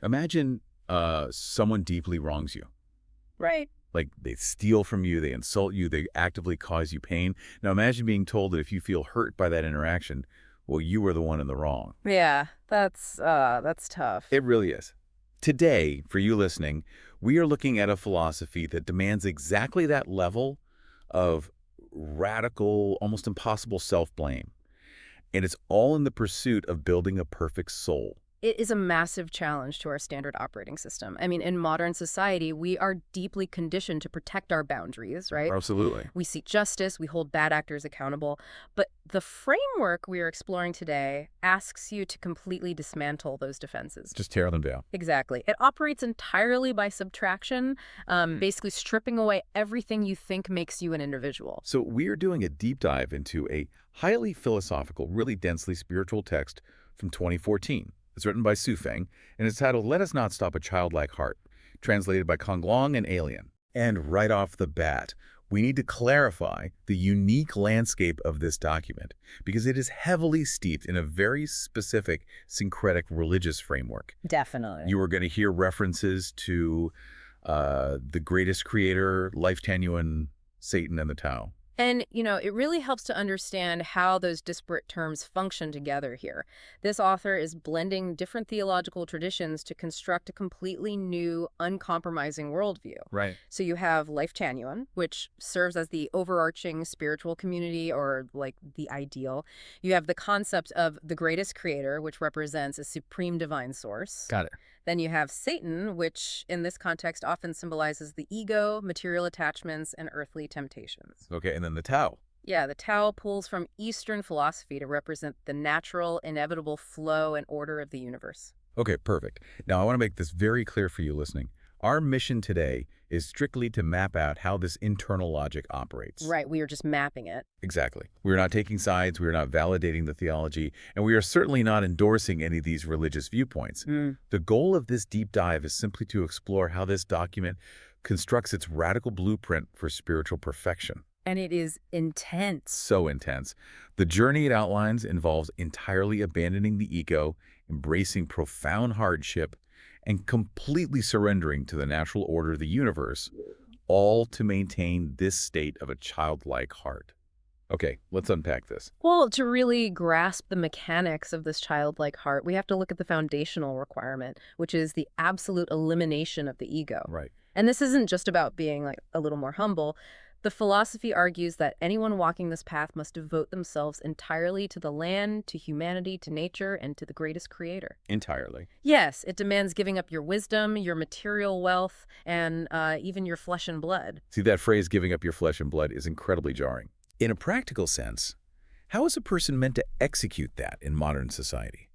Imagine someone deeply wrongs you. Right. Like they steal from you, they insult you, they actively cause you pain. Now imagine being told that if you feel hurt by that interaction, well, you were the one in the wrong. Yeah, that's tough. It really is. Today, for you listening, we are looking at a philosophy that demands exactly that level of radical, almost impossible self-blame. And it's all in the pursuit of building a perfect soul. It is a massive challenge to our standard operating system. I mean, in modern society, we are deeply conditioned to protect our boundaries, right? Absolutely. We seek justice, we hold bad actors accountable. But the framework we are exploring today asks you to completely dismantle those defenses. Just tear them down. Exactly. It operates entirely by subtraction, basically stripping away everything you think makes you an individual. So we are doing a deep dive into a highly philosophical, really densely spiritual text from 2014. It's written by Su Feng, and it's titled Let Us Not Stop a Childlike Heart, translated by Konglong and Alien. And right off the bat, we need to clarify the unique landscape of this document because it is heavily steeped in a very specific syncretic religious framework. Definitely. You are going to hear references to the greatest creator, Lifechanyuan, Satan, and the Tao. And, it really helps to understand how those disparate terms function together here. This author is blending different theological traditions to construct a completely new, uncompromising worldview. Right. So you have Lifechanyuan, which serves as the overarching spiritual community or like the ideal. You have the concept of the greatest creator, which represents a supreme divine source. Got it. Then you have Satan, which in this context often symbolizes the ego, material attachments, and earthly temptations. Okay, and then the Tao. Yeah, the Tao pulls from Eastern philosophy to represent the natural, inevitable flow and order of the universe. Okay, perfect. Now, I want to make this very clear for you listening. Our mission today is strictly to map out how this internal logic operates. Right, we are just mapping it. Exactly. We're not taking sides, we're not validating the theology, and we are certainly not endorsing any of these religious viewpoints. The goal of this deep dive is simply to explore how this document constructs its radical blueprint for spiritual perfection. And it is intense. So intense. The journey it outlines involves entirely abandoning the ego, embracing profound hardship, and completely surrendering to the natural order of the universe, all to maintain this state of a childlike heart. Okay, let's unpack this. Well, to really grasp the mechanics of this childlike heart, we have to look at the foundational requirement, which is the absolute elimination of the ego. Right. And this isn't just about being like a little more humble. The philosophy argues that anyone walking this path must devote themselves entirely to the land, to humanity, to nature, and to the greatest creator. Entirely. Yes, it demands giving up your wisdom, your material wealth, and even your flesh and blood. See, that phrase, giving up your flesh and blood, is incredibly jarring. In a practical sense, how is a person meant to execute that in modern society?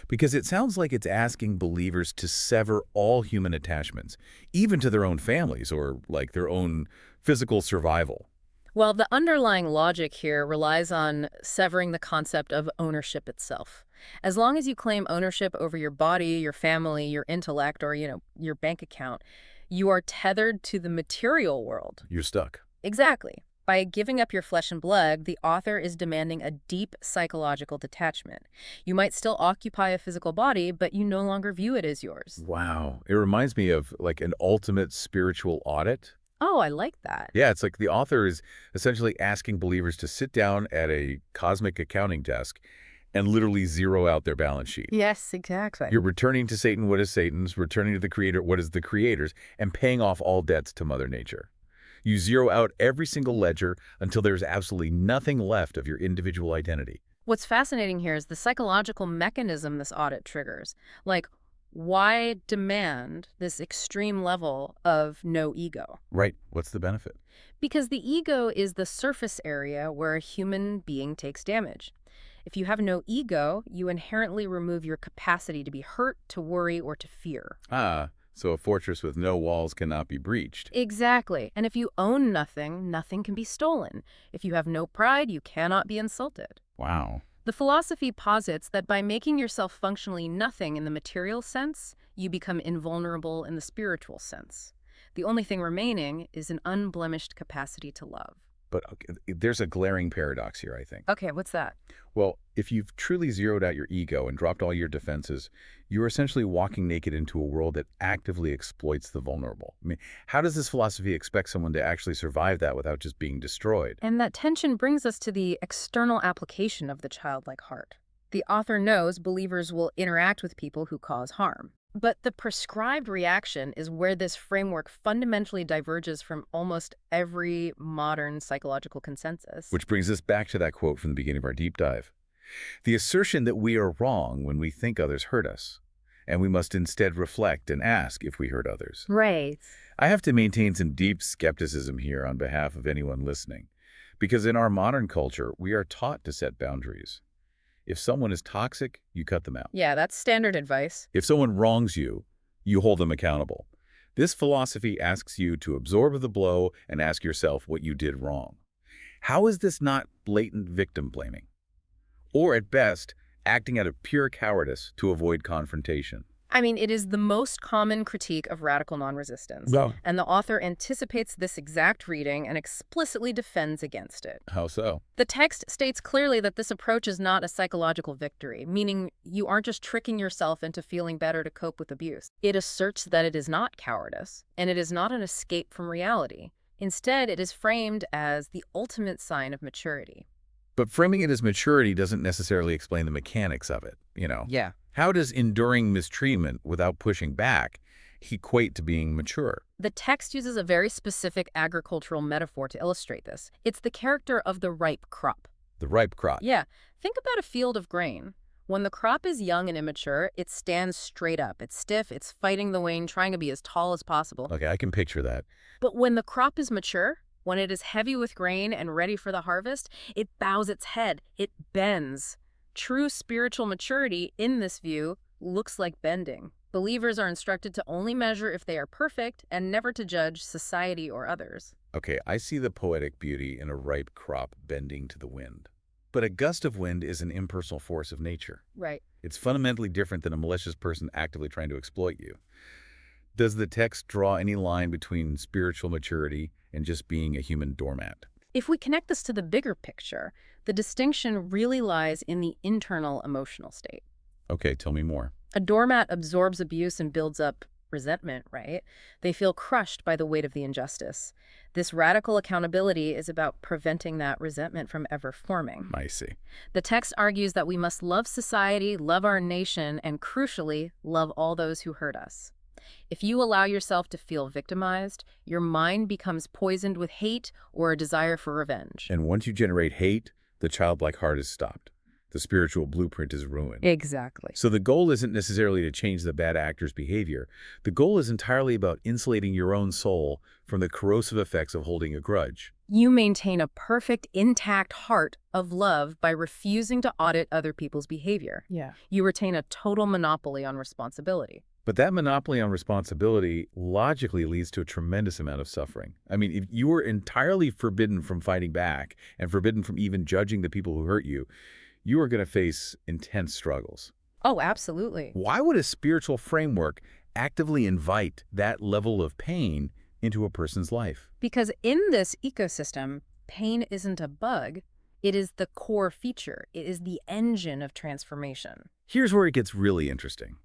Because it sounds like it's asking believers to sever all human attachments, even to their own families or like their own physical survival. Well, the underlying logic here relies on severing the concept of ownership itself. As long as you claim ownership over your body, your family, your intellect, or, your bank account, you are tethered to the material world. You're stuck. Exactly. By giving up your flesh and blood, the author is demanding a deep psychological detachment. You might still occupy a physical body, but you no longer view it as yours. Wow. It reminds me of like an ultimate spiritual audit. Oh, I like that. Yeah, it's like the author is essentially asking believers to sit down at a cosmic accounting desk and literally zero out their balance sheet. Yes, exactly. You're returning to Satan what is Satan's, returning to the Creator what is the Creator's, and paying off all debts to Mother Nature. You zero out every single ledger until there's absolutely nothing left of your individual identity. What's fascinating here is the psychological mechanism this audit triggers. Like, why demand this extreme level of no ego? Right. What's the benefit? Because the ego is the surface area where a human being takes damage. If you have no ego, you inherently remove your capacity to be hurt, to worry, or to fear. Ah, so a fortress with no walls cannot be breached. Exactly. And if you own nothing, nothing can be stolen. If you have no pride, you cannot be insulted. Wow. The philosophy posits that by making yourself functionally nothing in the material sense, you become invulnerable in the spiritual sense. The only thing remaining is an unblemished capacity to love. But okay, there's a glaring paradox here, I think. Okay, what's that? Well, if you've truly zeroed out your ego and dropped all your defenses, you're essentially walking naked into a world that actively exploits the vulnerable. I mean, how does this philosophy expect someone to actually survive that without just being destroyed? And that tension brings us to the external application of the childlike heart. The author knows believers will interact with people who cause harm. But the prescribed reaction is where this framework fundamentally diverges from almost every modern psychological consensus. Which brings us back to that quote from the beginning of our deep dive. The assertion that we are wrong when we think others hurt us, and we must instead reflect and ask if we hurt others. Right. I have to maintain some deep skepticism here on behalf of anyone listening, because in our modern culture, we are taught to set boundaries. If someone is toxic, you cut them out. Yeah, that's standard advice. If someone wrongs you, you hold them accountable. This philosophy asks you to absorb the blow and ask yourself what you did wrong. How is this not blatant victim blaming? Or at best, acting out of pure cowardice to avoid confrontation? I mean, it is the most common critique of radical non-resistance. Well, And the author anticipates this exact reading and explicitly defends against it. how so? The text states clearly that this approach is not a psychological victory, meaning you aren't just tricking yourself into feeling better to cope with abuse. It asserts that it is not cowardice, and it is not an escape from reality. Instead, it is framed as the ultimate sign of maturity. But framing it as maturity doesn't necessarily explain the mechanics of it. Yeah. How does enduring mistreatment without pushing back equate to being mature? The text uses a very specific agricultural metaphor to illustrate this. It's the character of the ripe crop. The ripe crop. Yeah, think about a field of grain. When the crop is young and immature, it stands straight up. It's stiff, it's fighting the wind, trying to be as tall as possible. Okay, I can picture that. But when the crop is mature, when it is heavy with grain and ready for the harvest, it bows its head, it bends. True spiritual maturity, in this view, looks like bending. Believers are instructed to only measure if they are perfect and never to judge society or others. Okay, I see the poetic beauty in a ripe crop bending to the wind. But a gust of wind is an impersonal force of nature. Right. It's fundamentally different than a malicious person actively trying to exploit you. Does the text draw any line between spiritual maturity and just being a human doormat? If we connect this to the bigger picture, the distinction really lies in the internal emotional state. Okay, tell me more. A doormat absorbs abuse and builds up resentment, right? They feel crushed by the weight of the injustice. This radical accountability is about preventing that resentment from ever forming. I see. The text argues that we must love society, love our nation, and crucially, love all those who hurt us. If you allow yourself to feel victimized, your mind becomes poisoned with hate or a desire for revenge. And once you generate hate, the childlike heart is stopped. The spiritual blueprint is ruined. Exactly. So the goal isn't necessarily to change the bad actor's behavior. The goal is entirely about insulating your own soul from the corrosive effects of holding a grudge. You maintain a perfect, intact heart of love by refusing to audit other people's behavior. Yeah. You retain a total monopoly on responsibility. But that monopoly on responsibility logically leads to a tremendous amount of suffering. I mean, if you were entirely forbidden from fighting back and forbidden from even judging the people who hurt you, you are going to face intense struggles. Oh, absolutely. Why would a spiritual framework actively invite that level of pain into a person's life? Because in this ecosystem, pain isn't a bug. It is the core feature. It is the engine of transformation. Here's where it gets really interesting.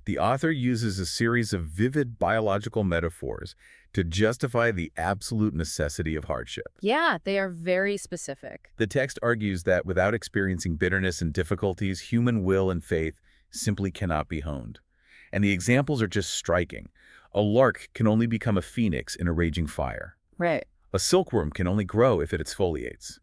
The author uses a series of vivid biological metaphors to justify the absolute necessity of hardship. Yeah, they are very specific. The text argues that without experiencing bitterness and difficulties, human will and faith simply cannot be honed. And the examples are just striking. A lark can only become a phoenix in a raging fire. Right. A silkworm can only grow if it exfoliates.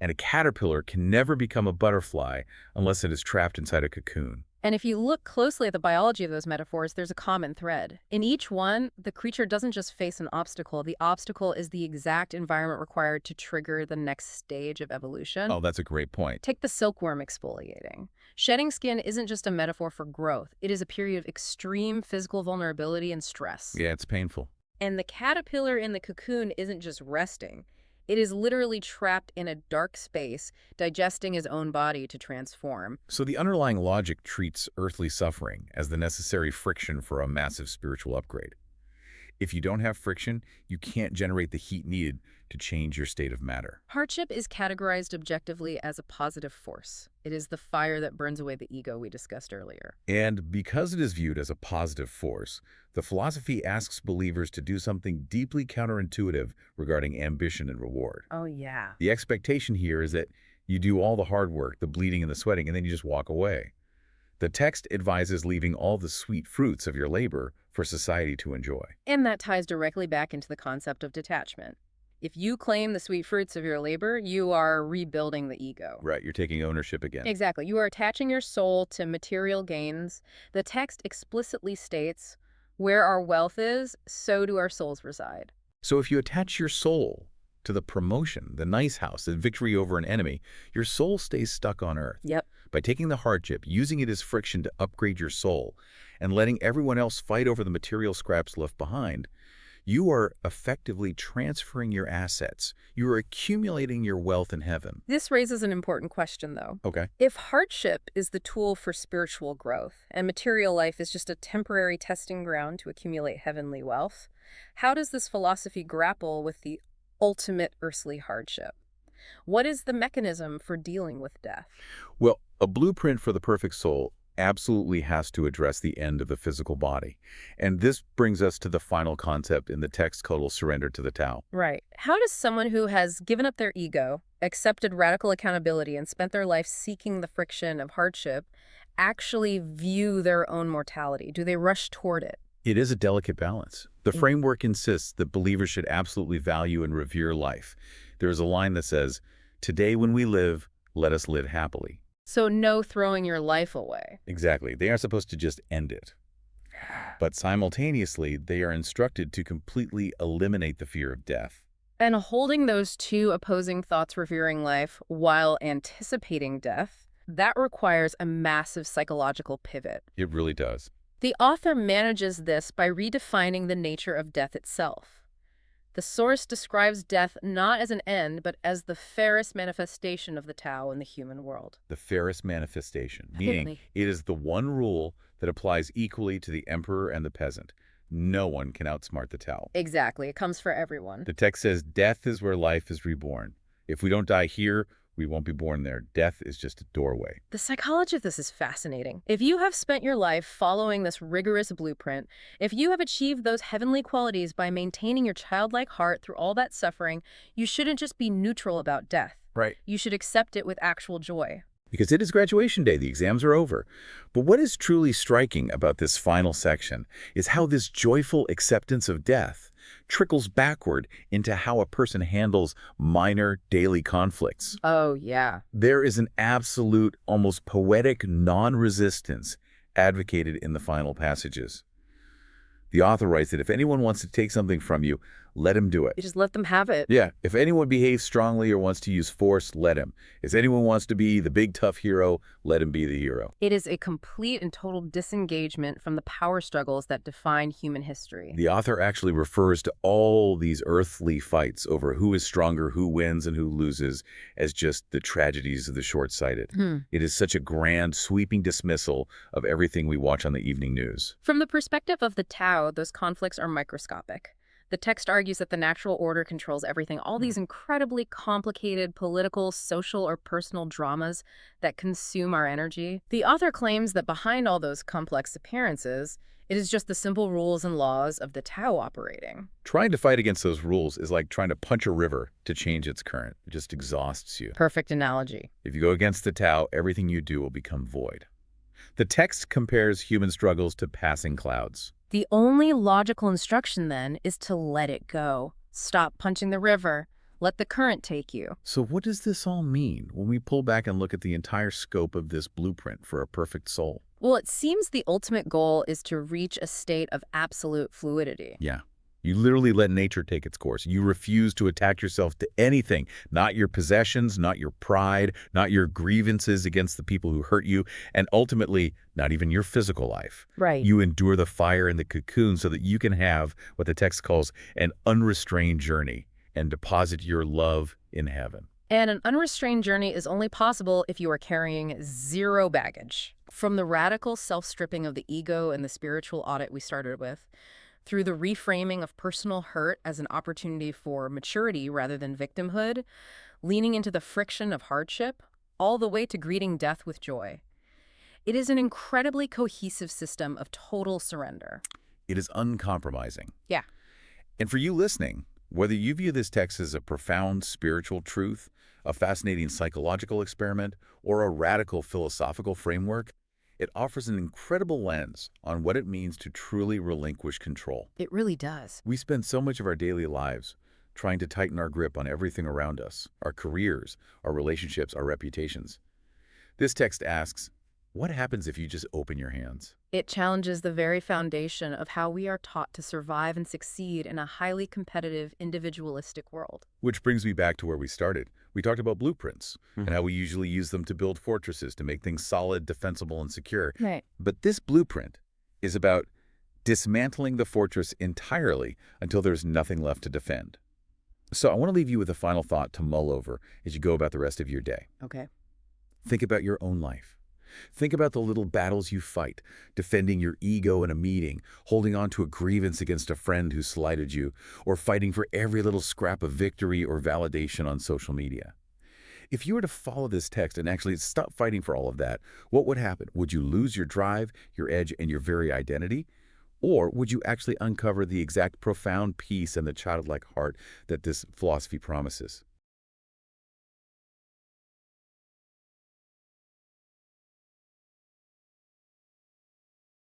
And a caterpillar can never become a butterfly unless it is trapped inside a cocoon. And if you look closely at the biology of those metaphors, there's a common thread. In each one, the creature doesn't just face an obstacle. The obstacle is the exact environment required to trigger the next stage of evolution. Oh, that's a great point. Take the silkworm exfoliating. Shedding skin isn't just a metaphor for growth. It is a period of extreme physical vulnerability and stress. Yeah, it's painful. And the caterpillar in the cocoon isn't just resting. It is literally trapped in a dark space, digesting his own body to transform. So the underlying logic treats earthly suffering as the necessary friction for a massive spiritual upgrade. If you don't have friction, you can't generate the heat needed to change your state of matter. Hardship is categorized objectively as a positive force. It is the fire that burns away the ego we discussed earlier. And because it is viewed as a positive force, the philosophy asks believers to do something deeply counterintuitive regarding ambition and reward. Oh, yeah. The expectation here is that you do all the hard work, the bleeding and the sweating, and then you just walk away. The text advises leaving all the sweet fruits of your labor for society to enjoy. And that ties directly back into the concept of detachment. If you claim the sweet fruits of your labor, you are rebuilding the ego. Right, you're taking ownership again. Exactly. You are attaching your soul to material gains. The text explicitly states, where our wealth is, so do our souls reside. So if you attach your soul to the promotion, the nice house, the victory over an enemy, your soul stays stuck on earth. Yep. By taking the hardship, using it as friction to upgrade your soul, and letting everyone else fight over the material scraps left behind, you are effectively transferring your assets. You are accumulating your wealth in heaven. This raises an important question, though. Okay. If hardship is the tool for spiritual growth, and material life is just a temporary testing ground to accumulate heavenly wealth, how does this philosophy grapple with the ultimate earthly hardship? What is the mechanism for dealing with death? Well, a blueprint for the perfect soul absolutely has to address the end of the physical body. And this brings us to the final concept in the text called surrender to the Tao. Right. How does someone who has given up their ego, accepted radical accountability, and spent their life seeking the friction of hardship actually view their own mortality? Do they rush toward it? It is a delicate balance. The framework insists that believers should absolutely value and revere life. There is a line that says, "Today when we live, let us live happily." So no throwing your life away. Exactly. They aren't supposed to just end it. But simultaneously, they are instructed to completely eliminate the fear of death. And holding those two opposing thoughts, revering life while anticipating death, that requires a massive psychological pivot. It really does. The author manages this by redefining the nature of death itself. The source describes death not as an end, but as the fairest manifestation of the Tao in the human world. The fairest manifestation, Hit meaning me. it is the one rule that applies equally to the emperor and the peasant. No one can outsmart the Tao. Exactly. It comes for everyone. The text says death is where life is reborn. If we don't die here, we won't be born there. Death is just a doorway. The psychology of this is fascinating. If you have spent your life following this rigorous blueprint, if you have achieved those heavenly qualities by maintaining your childlike heart through all that suffering, you shouldn't just be neutral about death. Right. You should accept it with actual joy. Because it is graduation day, the exams are over. But what is truly striking about this final section is how this joyful acceptance of death trickles backward into how a person handles minor daily conflicts. Oh, yeah. There is an absolute, almost poetic non-resistance advocated in the final passages. The author writes that if anyone wants to take something from you, let him do it. You just let them have it. Yeah, if anyone behaves strongly or wants to use force, let him. If anyone wants to be the big tough hero, let him be the hero. It is a complete and total disengagement from the power struggles that define human history. The author actually refers to all these earthly fights over who is stronger, who wins, and who loses as just the tragedies of the short-sighted. It is such a grand, sweeping dismissal of everything we watch on the evening news. From the perspective of the Tao, those conflicts are microscopic. The text argues that the natural order controls everything, all these incredibly complicated political, social, or personal dramas that consume our energy. The author claims that behind all those complex appearances, it is just the simple rules and laws of the Tao operating. Trying to fight against those rules is like trying to punch a river to change its current. It just exhausts you. Perfect analogy. If you go against the Tao, everything you do will become void. The text compares human struggles to passing clouds. The only logical instruction, then, is to let it go. Stop punching the river. Let the current take you. So what does this all mean when we pull back and look at the entire scope of this blueprint for a perfect soul? Well, it seems the ultimate goal is to reach a state of absolute fluidity. Yeah. You literally let nature take its course. You refuse to attach yourself to anything, not your possessions, not your pride, not your grievances against the people who hurt you, and ultimately, not even your physical life. Right. You endure the fire and the cocoon so that you can have what the text calls an unrestrained journey and deposit your love in heaven. And an unrestrained journey is only possible if you are carrying zero baggage. From the radical self-stripping of the ego and the spiritual audit we started with, through the reframing of personal hurt as an opportunity for maturity rather than victimhood, leaning into the friction of hardship, all the way to greeting death with joy. It is an incredibly cohesive system of total surrender. It is uncompromising. Yeah. And for you listening, whether you view this text as a profound spiritual truth, a fascinating psychological experiment, or a radical philosophical framework, it offers an incredible lens on what it means to truly relinquish control. It really does. We spend so much of our daily lives trying to tighten our grip on everything around us, our careers, our relationships, our reputations. This text asks, what happens if you just open your hands? It challenges the very foundation of how we are taught to survive and succeed in a highly competitive, individualistic world. Which brings me back to where we started. We talked about blueprints and Mhm. how we usually use them to build fortresses, to make things solid, defensible, and secure. Right. But this blueprint is about dismantling the fortress entirely until there's nothing left to defend. So I want to leave you with a final thought to mull over as you go about the rest of your day. Okay. Think about your own life. Think about the little battles you fight, defending your ego in a meeting, holding on to a grievance against a friend who slighted you, or fighting for every little scrap of victory or validation on social media. If you were to follow this text and actually stop fighting for all of that, what would happen? Would you lose your drive, your edge, and your very identity? Or would you actually uncover the exact profound peace and the childlike heart that this philosophy promises?